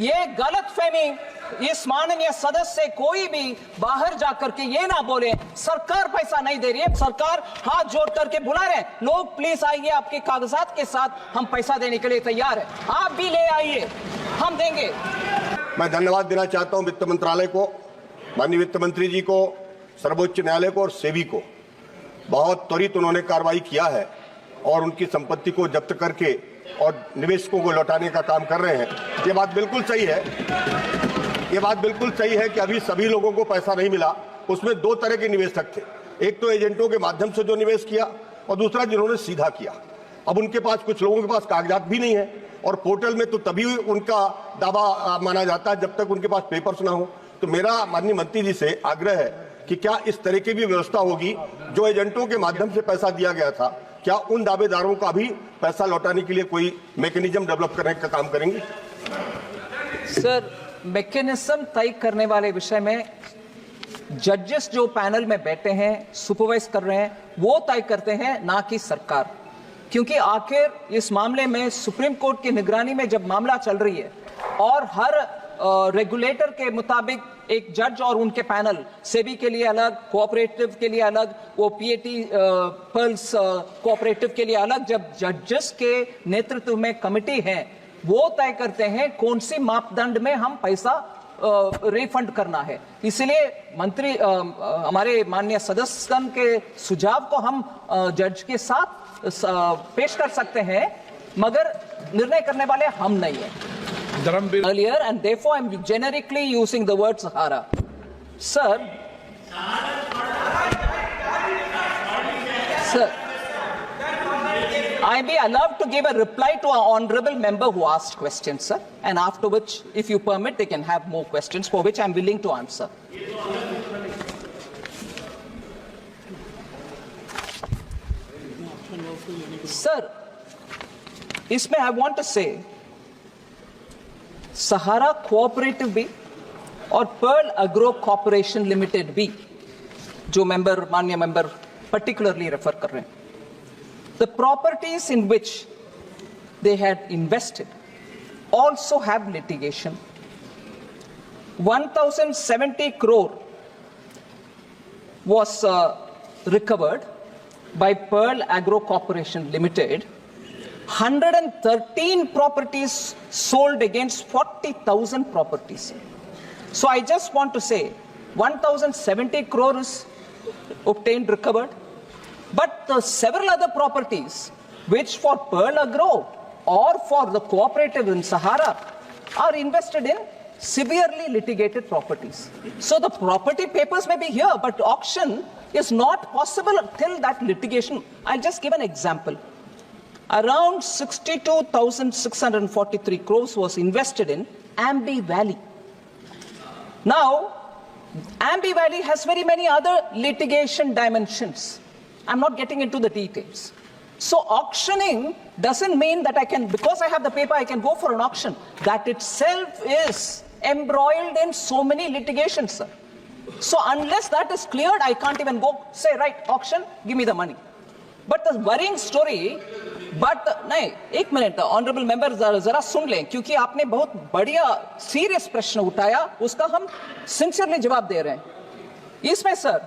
ये गलतफहमी इस माननीय सदस्य से कोई भी बाहर जाकर के ये ना बोले सरकार पैसा नहीं दे रही है। सरकार हाथ जोड़ करके बुला रहे हैं, लोग प्लीज आइए, आपके कागजात के साथ हम पैसा देने के लिए तैयार है, आप भी ले आइए, हम देंगे। मैं धन्यवाद देना चाहता हूं वित्त मंत्रालय को, माननीय वित्त मंत्री जी को, सर्वोच्च न्यायालय को और सेबी को। बहुत त्वरित उन्होंने कार्रवाई किया है और उनकी संपत्ति को जब्त करके और निवेशकों को लौटाने का काम कर रहे हैं। ये बात बिल्कुल सही है, ये बात बिल्कुल सही है कि अभी सभी लोगों को पैसा नहीं मिला। उसमें दो तरह के निवेशक थे, एक तो एजेंटों के माध्यम से जो निवेश किया और दूसरा जिन्होंने सीधा किया। अब उनके पास, कुछ लोगों के पास कागजात भी नहीं है और पोर्टल में तो तभी उनका दावा माना जाता है जब तक उनके पास पेपर्स ना हो। तो मेरा माननीय मंत्री जी से आग्रह है कि क्या इस तरह की भी व्यवस्था होगी, जो एजेंटों के माध्यम से पैसा दिया गया था, क्या उन दावेदारों का भी पैसा लौटाने के लिए कोई मैकेनिज्म डेवलप करने का काम करेंगे? सर, मैकेनिज्म तय करने वाले विषय में जजेस जो पैनल में बैठे हैं, सुपरवाइज कर रहे हैं, वो तय करते हैं, ना कि सरकार। क्योंकि आखिर इस मामले में सुप्रीम कोर्ट की निगरानी में जब मामला चल रही है और हर रेगुलेटर के मुताबिक एक जज और उनके पैनल, सेबी के लिए अलग, कोऑपरेटिव के लिए अलग, वो पीएटी पल्स कोऑपरेटिव के लिए अलग, जब जजेस के नेतृत्व में कमिटी है, वो तय करते हैं कौन सी मापदंड में हम पैसा रिफंड करना है। इसलिए मंत्री, हमारे माननीय सदस्यगण के सुझाव को हम जज के साथ पेश कर सकते हैं, मगर निर्णय करने वाले हम नहीं है earlier, and therefore I'm generically using the word Sahara. Sir, I be allowed to give a reply to an honorable member who asked questions, sir, and after which, if you permit, they can have more questions for which I'm willing to answer. Sir, इसमें I want to say Sahara cooperative भी और Perl agro corporation limited भी, जो member, माननीय member particularly refer कर रहे हैं, the properties in which they had invested also have litigation. 1070 crore was recovered by Pearl Agro Corporation Limited. 113 properties sold against 40,000 properties. So I just want to say 1070 crores obtained, recovered, but the several other properties which for Pearl Agro or for the cooperative in Sahara are invested in severely litigated properties. So the property papers may be here, but auction is not possible till that litigation. I'll just give an example. Around 62,643 crores was invested in Ambi Valley. Now, Ambi Valley has very many other litigation dimensions. I'm not getting into the details. So auctioning doesn't mean that I can, because I have the paper, I can go for an auction. That itself is embroiled in so many litigations, sir. So unless that is cleared, I can't even go say, right, auction, give me the money. But the worrying story, but नहीं, एक minute, honourable member जरा सुन लें, क्योंकि आपने बहुत बढ़िया serious प्रश्न उठाया, उसका हम सिंसियरली जवाब दे रहे हैं। इसमें सर,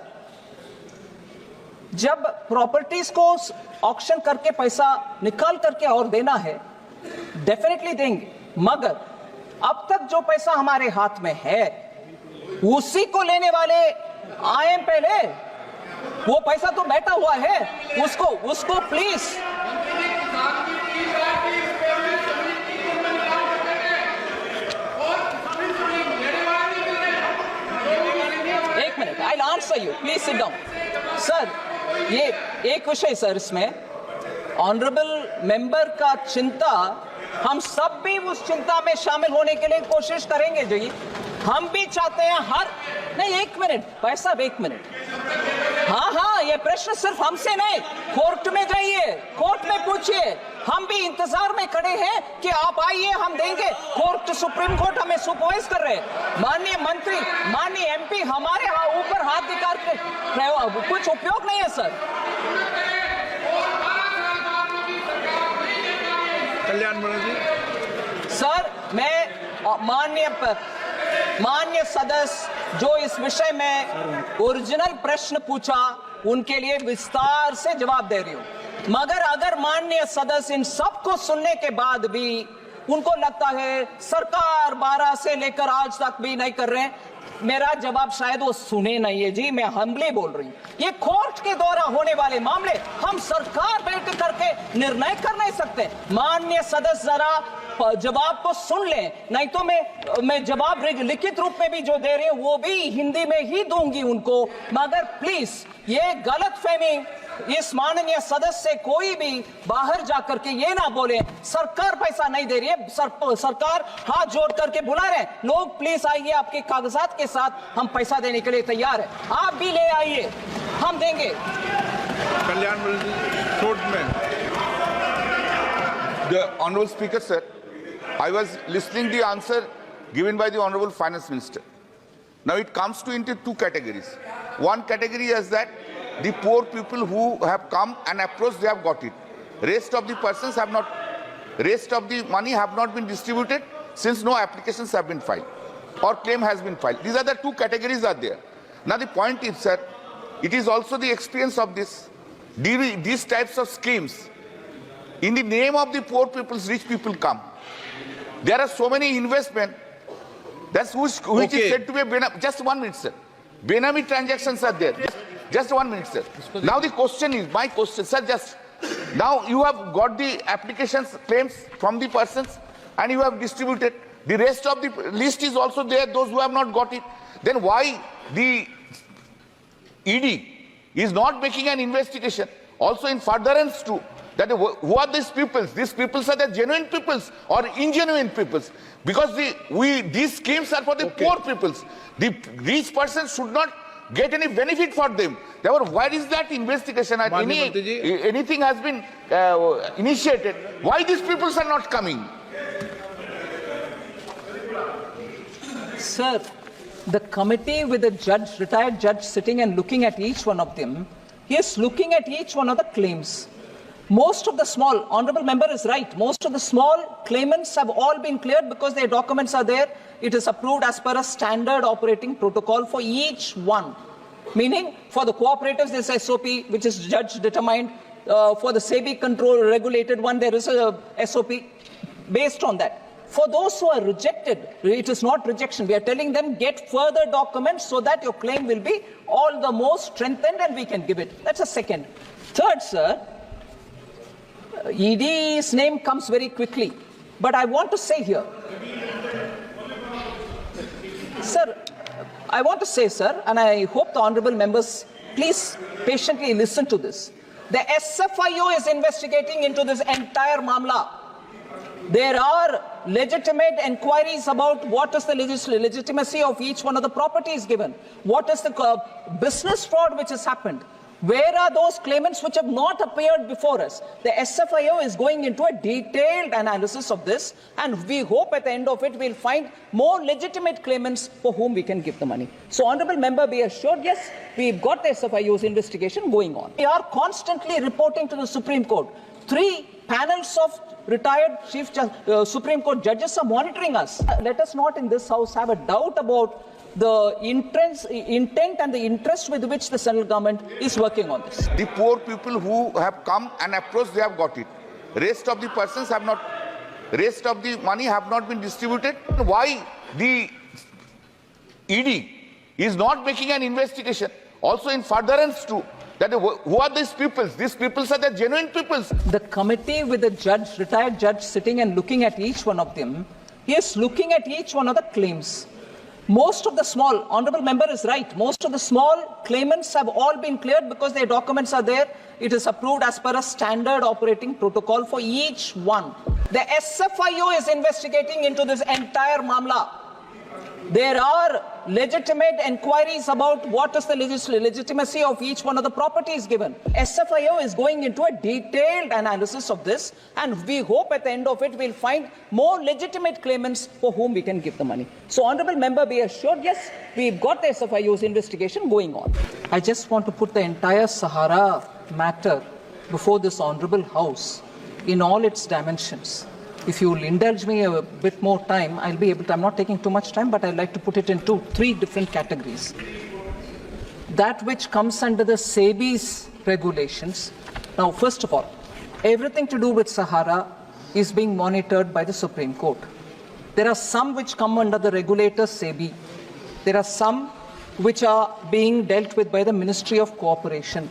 जब प्रॉपर्टीज को ऑक्शन करके पैसा निकाल करके और देना है, डेफिनेटली देंगे, मगर अब तक जो पैसा हमारे हाथ में है उसी को लेने वाले आए पहले, वो पैसा तो बैठा हुआ है, उसको प्लीज एक minute, I will answer you, please sit down. Sir, ये एक विषय सर, इसमें ऑनरेबल मेंबर का चिंता, हम सब भी उस चिंता में शामिल होने के लिए कोशिश करेंगे जी। हम भी चाहते हैं हर, नहीं एक मिनट भाई साहब, एक मिनट, हाँ, ये प्रश्न सिर्फ हमसे नहीं, कोर्ट में जाइए, कोर्ट में पूछिए, हम भी इंतजार में खड़े हैं कि आप आइए, हम देंगे। कोर्ट, सुप्रीम कोर्ट हमें सुपरवाइज कर रहे हैं, माननीय मंत्री, माननीय एमपी हमारे ऊपर हाथ दिखा के कुछ उपयोग नहीं है सर। कल्याण जी सर, मैं माननीय सदस्य जो इस विषय में ओरिजिनल प्रश्न पूछा उनके लिए विस्तार से जवाब दे रही हूं, मगर अगर माननीय सदस्य इन सबको सुनने के बाद भी उनको लगता है सरकार 12 से लेकर आज तक भी नहीं कर रहे हैं, मेरा जवाब शायद वो सुने नहीं है जी। मैं हम्बली बोल रही हूँ, ये कोर्ट के द्वारा होने वाले मामले हम सरकार बैठ करके निर्णय कर नहीं सकते। माननीय सदस्य जरा जवाब को सुन लें, नहीं तो मैं जवाब लिखित रूप में भी जो दे रही हूँ वो भी हिंदी में ही दूंगी उनको, मगर प्लीज ये गलतफहमी इस माननीय सदस्य से कोई भी बाहर जाकर के ये ना बोले सरकार पैसा नहीं दे रही है। सरकार हाथ जोड़ करके बुला रहे हैं, लोग प्लीज आइए, आपके कागजात के साथ हम पैसा देने के लिए तैयार है, आप भी ले आइए, हम देंगे। कल्याण शॉर्ट में। The Honourable Speaker, sir, I was listening the answer given by the Honourable Finance Minister. Now it comes to into two categories. One category is that the poor people who have come and approached, they have got it. Rest of the persons have not, rest of the money have not been distributed since no applications have been filed or claim has been filed. These are the two categories are there. Now the point is, sir, it is also the experience of this, these types of schemes. In the name of the poor people's, rich people come. There are so many investment. That's which is said to be a just 1 minute, sir. Benami transactions are there. Just 1 minute, sir. Now the question is, my question, sir, just now you have got the applications, claims from the persons and you have distributed. The rest of the list is also there, those who have not got it. Then why the ED is not making an investigation also in furtherance to that who are these peoples? These peoples are the genuine peoples or ingenuine peoples? Because these schemes are for the poor peoples. The rich persons should not get any benefit for them. Therefore, why is that investigation? Anything has been initiated. Why these peoples are not coming? Sir, the committee with the judge, retired judge sitting and looking at each one of them, he is looking at each one of the claims. Most of the small, honorable member is right, most of the small claimants have all been cleared because their documents are there. It is approved as per a standard operating protocol for each one. Meaning, for the cooperatives, there is SOP, which is judge determined. For the SEBI control regulated one, there is a SOP based on that. For those who are rejected, it is not rejection. We are telling them, get further documents so that your claim will be all the more strengthened and we can give it. That's a second. Third, sir, ED's name comes very quickly. But I want to say here, sir, I want to say, sir, and I hope the honorable members please patiently listen to this. The SFIO is investigating into this entire Mamla. There are legitimate inquiries about what is the legitimacy of each one of the properties given. What is the business fraud which has happened? Where are those claimants which have not appeared before us? The SFIO is going into a detailed analysis of this, and we hope at the end of it we'll find more legitimate claimants for whom we can give the money. So, honorable member, be assured, yes, we've got the SFIO's investigation going on. We are constantly reporting to the Supreme Court. 3 panels of retired Supreme Court judges are monitoring us. Let us not in this house have a doubt about the intent and the interest with which the central government is working on this. The poor people who have come and approached, they have got it. Rest of the persons have not, rest of the money have not been distributed. Why the ED is not making an investigation also in furtherance to that who are these peoples? These peoples are the genuine peoples. The committee with the judge, retired judge sitting and looking at each one of them, he is looking at each one of the claims. Most of the small, honorable member is right, most of the small claimants have all been cleared because their documents are there. It is approved as per a standard operating protocol for each one. The SFIO is investigating into this entire Mamla. There are legitimate inquiries about what is the legitimacy of each one of the properties given. SFIO is going into a detailed analysis of this, and we hope at the end of it we'll find more legitimate claimants for whom we can give the money. So, honorable member, be assured, yes, we've got the SFIO's investigation going on. I just want to put the entire Sahara matter before this honorable house in all its dimensions. if you will indulge me a bit more time, I'll be able to, I'm not taking too much time, but I'd like to put it into three different categories. That which comes under the SEBI's regulations. Now, first of all, everything to do with Sahara is being monitored by the Supreme Court. There are some which come under the regulator SEBI. There are some which are being dealt with by the Ministry of Cooperation.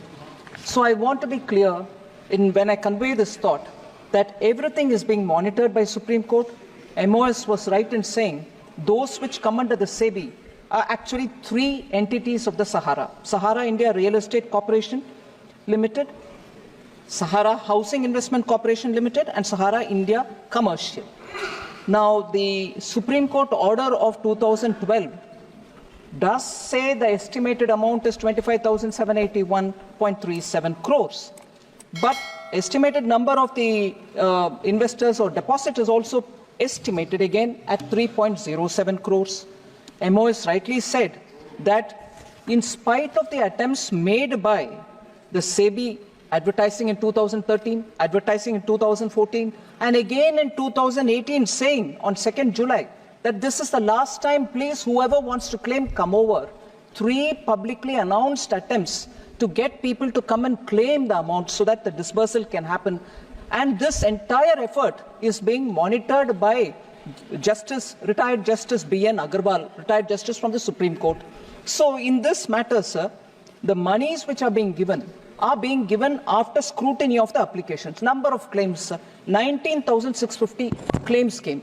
So I want to be clear when I convey this thought that everything is being monitored by Supreme Court. MOS was right in saying those which come under the SEBI are actually three entities of the Sahara. Sahara India Real Estate Corporation Limited, Sahara Housing Investment Corporation Limited, and Sahara India Commercial. Now, the Supreme Court order of 2012 does say the estimated amount is 25,781.37 crores. But estimated number of the investors or depositors also estimated again at 3.07 crores. MOS rightly said that in spite of the attempts made by the SEBI advertising in 2013, advertising in 2014, and again in 2018 saying on 2nd July that this is the last time, please, whoever wants to claim, come over. Three publicly announced attempts to get people to come and claim the amount so that the disbursal can happen. And this entire effort is being monitored by retired Justice B.N. Agarwal, retired Justice from the Supreme Court. So in this matter, sir, the monies which are being given after scrutiny of the applications. Number of claims, 19,650 claims came,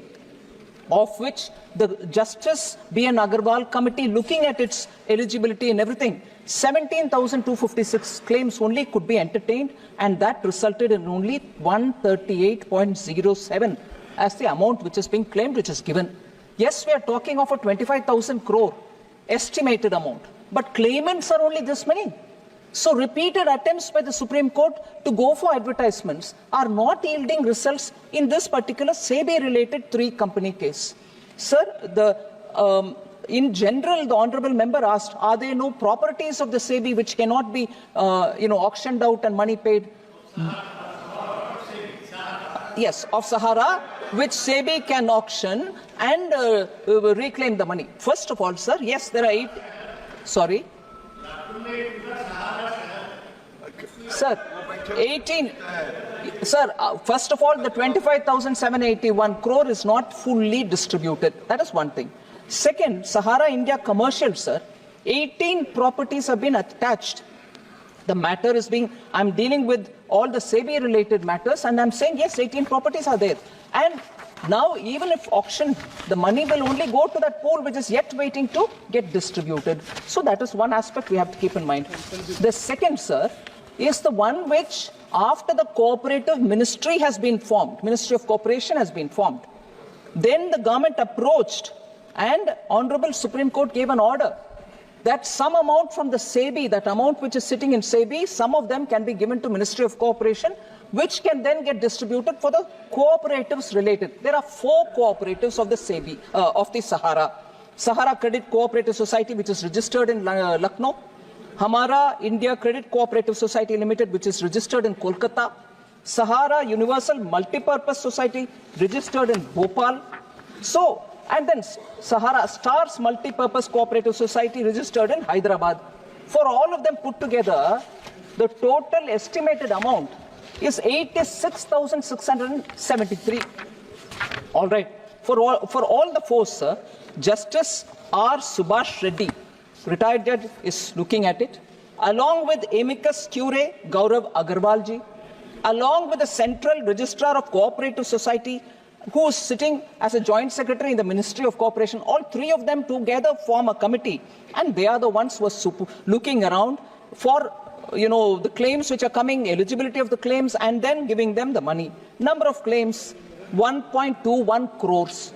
of which the Justice B.N. Agarwal committee, looking at its eligibility and everything, 17,256 claims only could be entertained, and that resulted in only 138.07 as the amount which is being claimed, which is given. Yes, we are talking of a 25,000 crore estimated amount, but claimants are only this many. So repeated attempts by the Supreme Court to go for advertisements are not yielding results in this particular SEBI-related three-company case. Sir, in general, the Honourable Member asked, are there no properties of the SEBI which cannot be auctioned out and money paid? Yes, of Sahara, which SEBI can auction and reclaim the money. First of all, sir, yes, there are 8... Sorry? Sir, 18... Sir, first of all, the 25,781 crore is not fully distributed. That is one thing. Second, Sahara India Commercial, sir, 18 properties have been attached. The matter is I'm dealing with all the SEBI-related matters, and I'm saying, yes, 18 properties are there. And now, even if auctioned, the money will only go to that pool which is yet waiting to get distributed. So that is one aspect we have to keep in mind. The second, sir, is the one which, after the cooperative ministry has been formed, Ministry of Cooperation has been formed, then the government approached and Honorable Supreme Court gave an order that some amount from the SEBI, that amount which is sitting in SEBI, some of them can be given to Ministry of Cooperation, which can then get distributed for the cooperatives related. There are 4 cooperatives of the SEBI, of the Sahara. Sahara Credit Cooperative Society, which is registered in Lucknow. Hamara India Credit Cooperative Society Limited, which is registered in Kolkata. Sahara Universal Multipurpose Society, registered in Bhopal. So, and then Sahara Stars Multipurpose Cooperative Society, registered in Hyderabad. For all of them put together, the total estimated amount is 86,673. All right. For all the 4, sir, Justice R. Subhash Reddy, retired judge, is looking at it, along with amicus curiae Gaurav Agarwalji, along with the Central Registrar of Cooperative Society, who is sitting as a joint secretary in the Ministry of Cooperation. All 3 of them together form a committee, and they are the ones who are looking around for the claims which are coming, eligibility of the claims, and then giving them the money. Number of claims, 1.21 crores.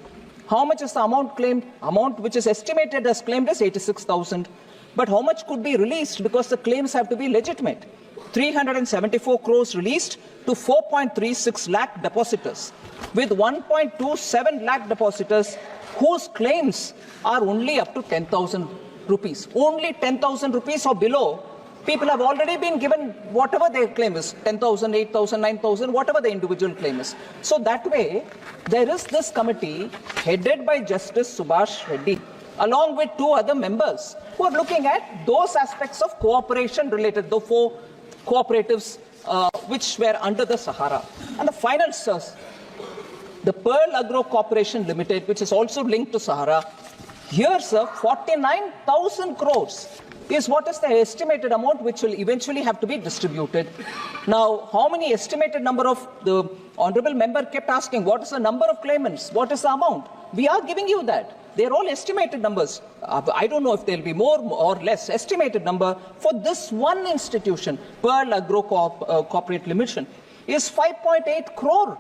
How much is the amount claimed? Amount which is estimated as claimed is 86,000. But how much could be released, because the claims have to be legitimate? 374 crores released to 4.36 lakh depositors, with 1.27 lakh depositors whose claims are only up to 10,000 rupees. Only 10,000 rupees or below People have already been given whatever their claim is, 10,000, 8,000, 9,000, whatever the individual claim is. So that way, there is this committee headed by Justice Subhash Reddy, along with 2 other members who are looking at those aspects of cooperation related, the 4 cooperatives which were under the Sahara. And the final source, the Pearl Agro Corporation Limited, which is also linked to Sahara, here, sir, 49,000 crores is what is the estimated amount which will eventually have to be distributed. Now, how many estimated number of, the honorable member kept asking, what is the number of claimants? What is the amount? We are giving you that. They're all estimated numbers. I don't know if there'll be more or less. Estimated number for this one institution, Pearl Agro Corporate Limited, is 5.8 crore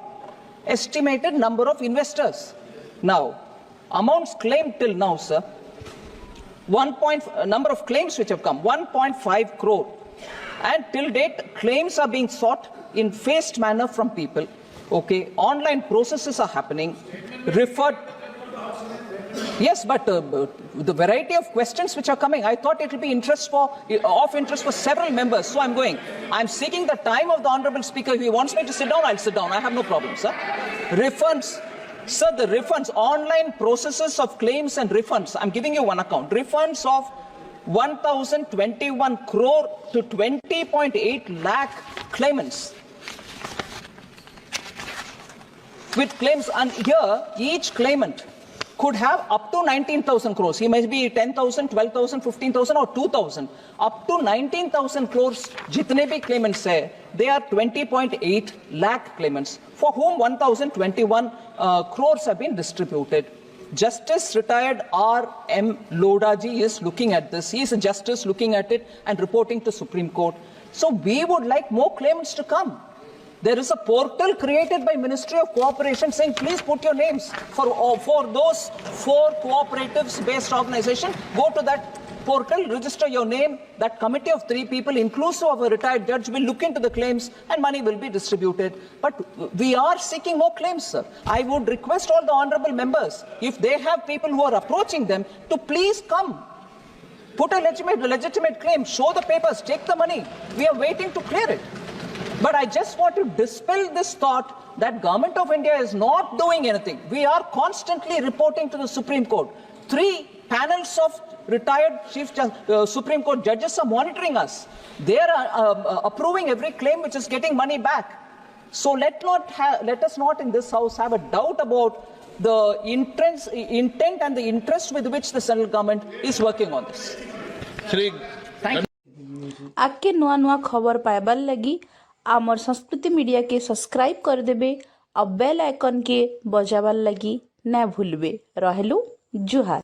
estimated number of investors. Now, amounts claimed till now, sir, number of claims which have come, 1.5 crore. And till date, claims are being sought in phased manner from people. Okay, online processes are happening, referred. Yes, but the variety of questions which are coming, I thought it will be of interest for several members. So I'm seeking the time of the honorable speaker. If he wants me to sit down, I'll sit down. I have no problem, sir. Refunds. Sir, the refunds, online processes of claims and refunds, I'm giving you one account. Refunds of 1,021 crore to 20.8 lakh claimants. With claims, and here each claimant could have up to 19,000 crores. He may be 10,000, 12,000, 15,000 or 2,000. Up to 19,000 crores, jitne bhi claimants hai, they are 20.8 lakh claimants, for whom 1,021 crores have been distributed. Justice retired R.M. Lodaji is looking at this. He is a justice looking at it and reporting to Supreme Court. So we would like more claimants to come. There is a portal created by Ministry of Cooperation saying, please put your names for those 4 cooperatives-based organizations. Go to that portal, register your name. That committee of 3 people, inclusive of a retired judge, will look into the claims and money will be distributed. But we are seeking more claims, sir. I would request all the honorable members, if they have people who are approaching them, to please come. Put a legitimate claim, show the papers, take the money. We are waiting to clear it. But I just want to dispel this thought that Government of India is not doing anything. We are constantly reporting to the Supreme Court. 3 panels of retired Supreme Court judges are monitoring us. They are approving every claim which is getting money back. So let us not in this House have a doubt about the intent and the interest with which the central government is working on this. Thank you. आके नुआ नुआ खबर पाइबार लगी आमर संस्कृति media के subscribe कर देबे और बेल आइकन के बजाबार लगी ना भूलबे। रहलु जुहार।